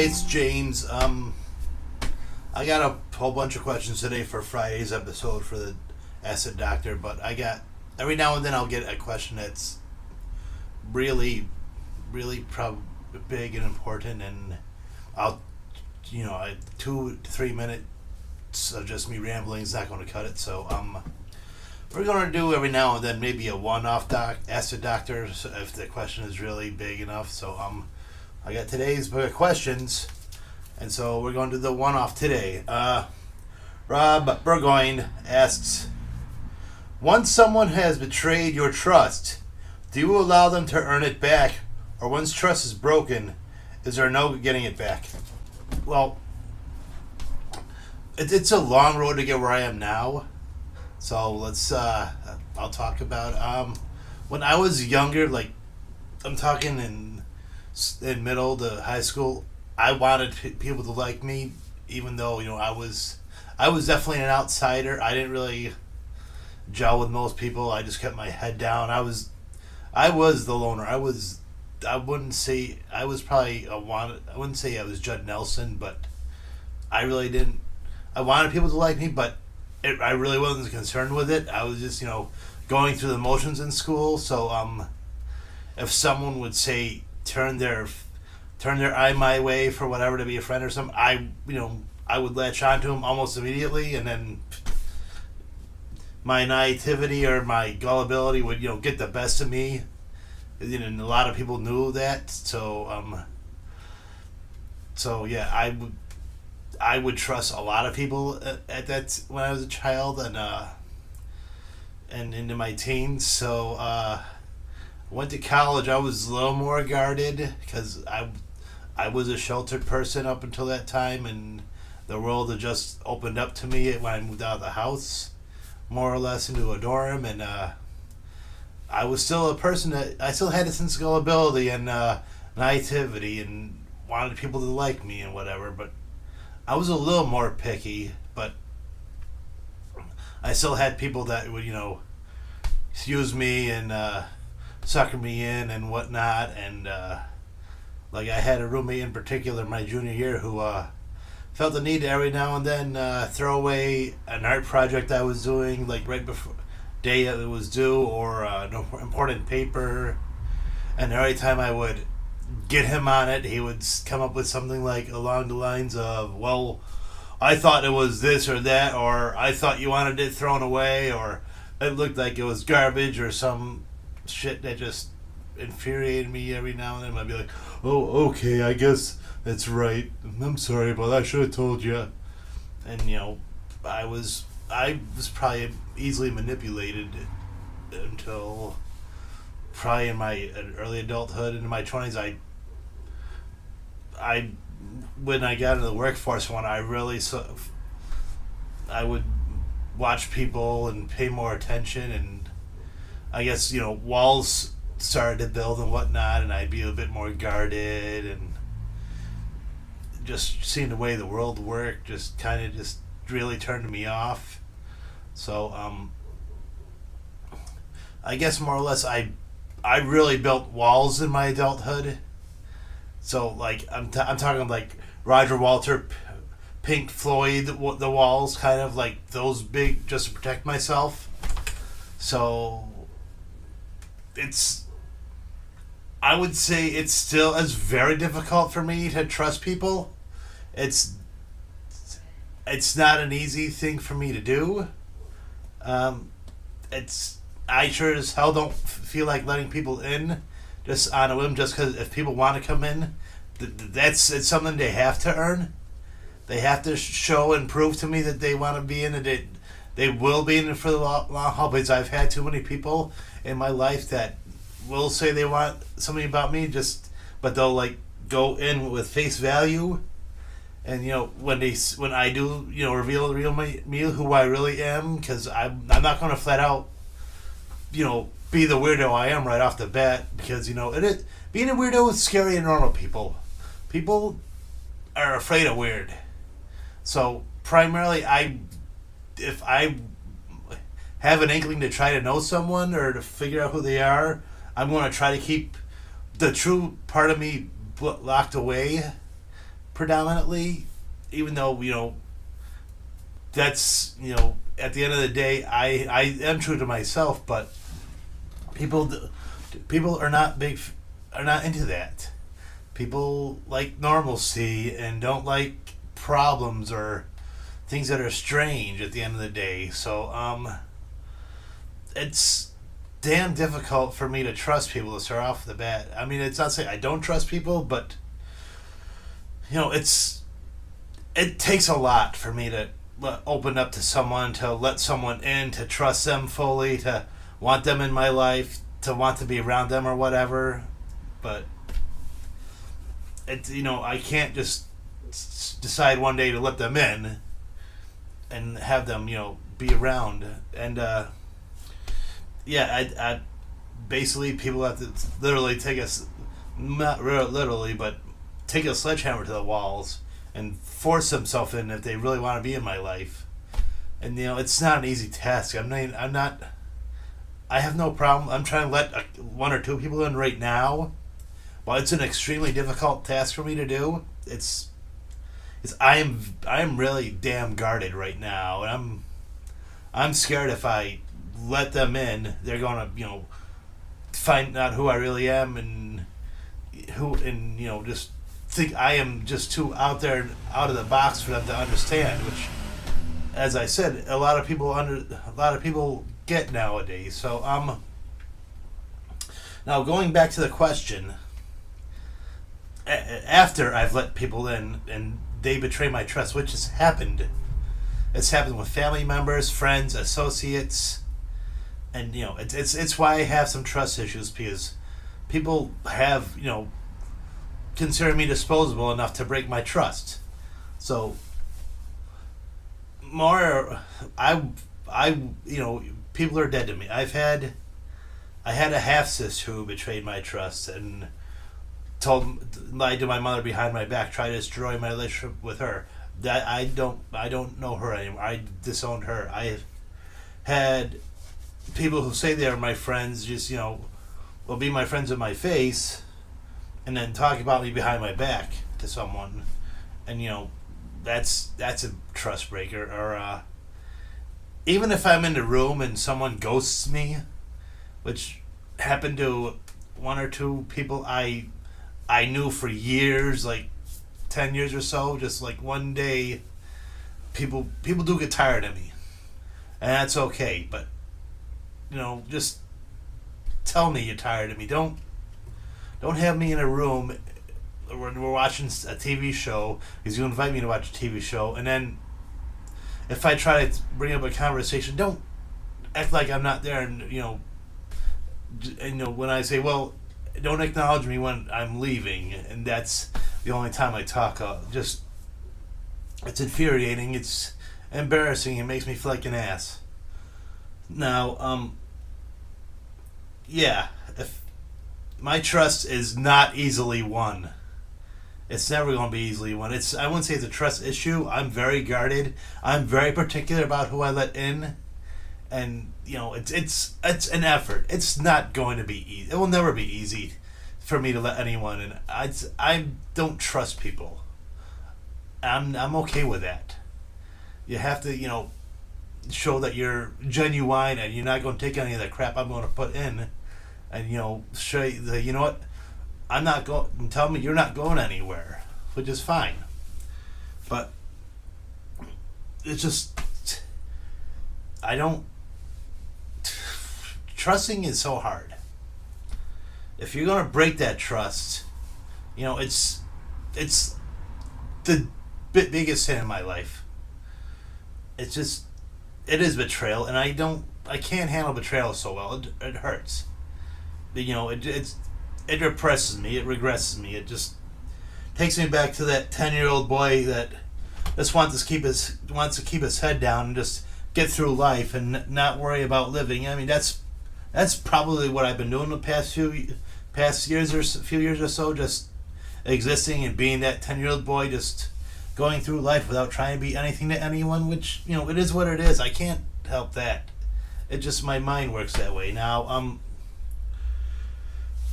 it's James. I got a whole bunch of questions today for Friday's episode for the Acid Doctor, but I got every now and then I'll get a question that's really, really big and important, and I'll, 2 to 3 minutes of just me rambling is not going to cut it. So we're going to do every now and then maybe a one-off Acid Doctor if the question is really big enough. So I got today's book of questions, and so we're going to do the one-off today. Rob Burgoyne asks, once someone has betrayed your trust, do you allow them to earn it back, or once trust is broken, is there no getting it back? Well, it's a long road to get where I am now, so let's I'll talk about when I was younger, like I'm talking in middle to high school. I wanted people to like me, even though I was definitely an outsider. I didn't really gel with most people. I just kept my head down. I was the loner. I wouldn't say I was probably I wouldn't say I was Judd Nelson, but I really didn't. I wanted people to like me, but I really wasn't concerned with it. I was just going through the motions in school. So if someone would say turn their eye my way for whatever to be a friend or something, I would latch onto them almost immediately, and then my naivety or my gullibility would get the best of me, and a lot of people knew that. So yeah, I would trust a lot of people at that when I was a child and into my teens. So I went to college. I was a little more guarded because I was a sheltered person up until that time, and the world had just opened up to me when I moved out of the house, more or less into a dorm, and I was still a person that I still had a sense of gullibility and naivety and wanted people to like me and whatever, but I was a little more picky, but I still had people that would excuse me and sucker me in and whatnot, and like I had a roommate in particular my junior year who felt the need to every now and then throw away an art project I was doing, like right before day it was due, or an important paper, and every time I would get him on it, he would come up with something like along the lines of, well, I thought it was this or that, or I thought you wanted it thrown away, or it looked like it was garbage, or some shit that just infuriated me every now and then. I'd be like, oh, okay, I guess that's right. I'm sorry, but I should have told you. And I was probably easily manipulated until probably in my early adulthood, into my 20s. I when I got into the workforce, I would watch people and pay more attention, and I guess walls started to build and whatnot, and I'd be a bit more guarded, and just seeing the way the world worked just kind of just really turned me off. So I guess more or less I really built walls in my adulthood. So like I'm talking like Roger Walter, Pink Floyd, the walls, kind of like those big, just to protect myself. So I would say it's very difficult for me to trust people. It's not an easy thing for me to do. I sure as hell don't feel like letting people in just on a whim, just because if people want to come in, it's something they have to earn. They have to show and prove to me that they want to be in it. They will be in it for the long haul, because I've had too many people in my life that will say they want something about me, but they'll like go in with face value, and when I do reveal the real me, who I really am, because I'm not going to flat out be the weirdo I am right off the bat, because being a weirdo is scary to normal people. People are afraid of weird. So primarily, if I have an inkling to try to know someone or to figure out who they are, I'm going to try to keep the true part of me locked away predominantly, even though that's at the end of the day, I am true to myself, but people people are not into that. People like normalcy and don't like problems or things that are strange at the end of the day. So it's damn difficult for me to trust people to start off the bat. I mean, it's not saying I don't trust people, but it takes a lot for me to open up to someone, to let someone in, to trust them fully, to want them in my life, to want to be around them or whatever. But I can't just decide one day to let them in and have them be around. And yeah, I basically people have to literally take us, not literally, but take a sledgehammer to the walls and force themselves in if they really want to be in my life. And it's not an easy task. I have no problem. I'm trying to let one or two people in right now. While it's an extremely difficult task for me to do, I am really damn guarded right now, and I'm scared if I let them in, they're gonna find out who I really am and just think I am just too out there, out of the box for them to understand. Which, as I said, a lot of people get nowadays. So now going back to the question, after I've let people in and they betray my trust, which has happened. It's happened with family members, friends, associates, and it's why I have some trust issues, because people have consider me disposable enough to break my trust. So more, people are dead to me. I had a half sister who betrayed my trust and lied to my mother behind my back, tried to destroy my relationship with her. That I don't know her anymore. I disowned her. I had people who say they're my friends just will be my friends with my face, and then talk about me behind my back to someone, and that's a trust breaker. Or even if I'm in the room and someone ghosts me, which happened to one or two people I knew for years, like 10 years or so. Just like one day, people do get tired of me, and that's okay. But just tell me you're tired of me. Don't have me in a room when we're watching a TV show, because you invite me to watch a TV show, and then if I try to bring up a conversation, don't act like I'm not there. And when I say, well, don't acknowledge me when I'm leaving, and that's the only time I talk. It's infuriating. It's embarrassing. It makes me feel like an ass. Now, yeah, if my trust is not easily won. It's never going to be easily won. I wouldn't say it's a trust issue. I'm very guarded. I'm very particular about who I let in, and it's an effort. It's not going to be easy. It will never be easy for me to let anyone in. I don't trust people. I'm okay with that. You have to show that you're genuine and you're not going to take any of the crap I'm going to put in, and show you that what, I'm not going. Tell me you're not going anywhere, which is fine. But it's just I don't. Trusting is so hard. If you're gonna break that trust, it's the biggest sin in my life. It is betrayal, and I can't handle betrayal so well. It hurts. But, it represses me. It regresses me. It just takes me back to that 10-year-old boy that just wants to keep his head down and just get through life and not worry about living. I mean, that's probably what I've been doing the past few years or so, just existing and being that 10-year-old boy, just going through life without trying to be anything to anyone, which it is what it is. I can't help that. It just, my mind works that way. Now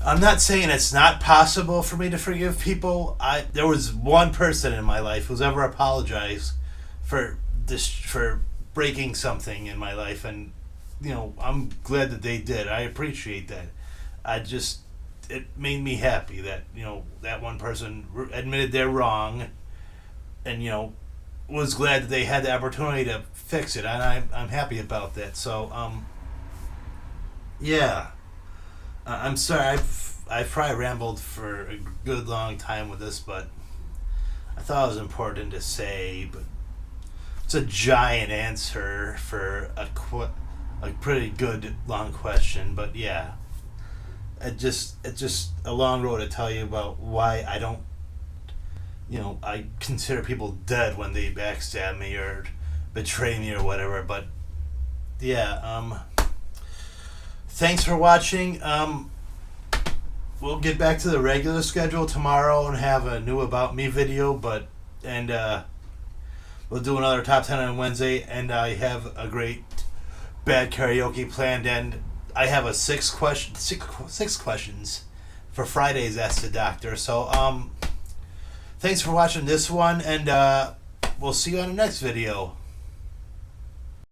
I'm not saying it's not possible for me to forgive people. There was one person in my life who's ever apologized for for breaking something in my life, and I'm glad that they did. I appreciate that. I just it made me happy that that one person admitted they're wrong, and was glad that they had the opportunity to fix it, and I'm happy about that. So yeah. I'm sorry. I've probably rambled for a good long time with this, but I thought it was important to say. But it's a giant answer for a pretty good long question. But yeah, it's just a long road to tell you about why I don't. I consider people dead when they backstab me or betray me or whatever. But yeah. Thanks for watching. We'll get back to the regular schedule tomorrow and have a new About Me video, and we'll do another Top 10 on Wednesday, and I have a great bad karaoke planned, and I have a six questions for Friday's Ask the Doctor. So thanks for watching this one, and we'll see you on the next video.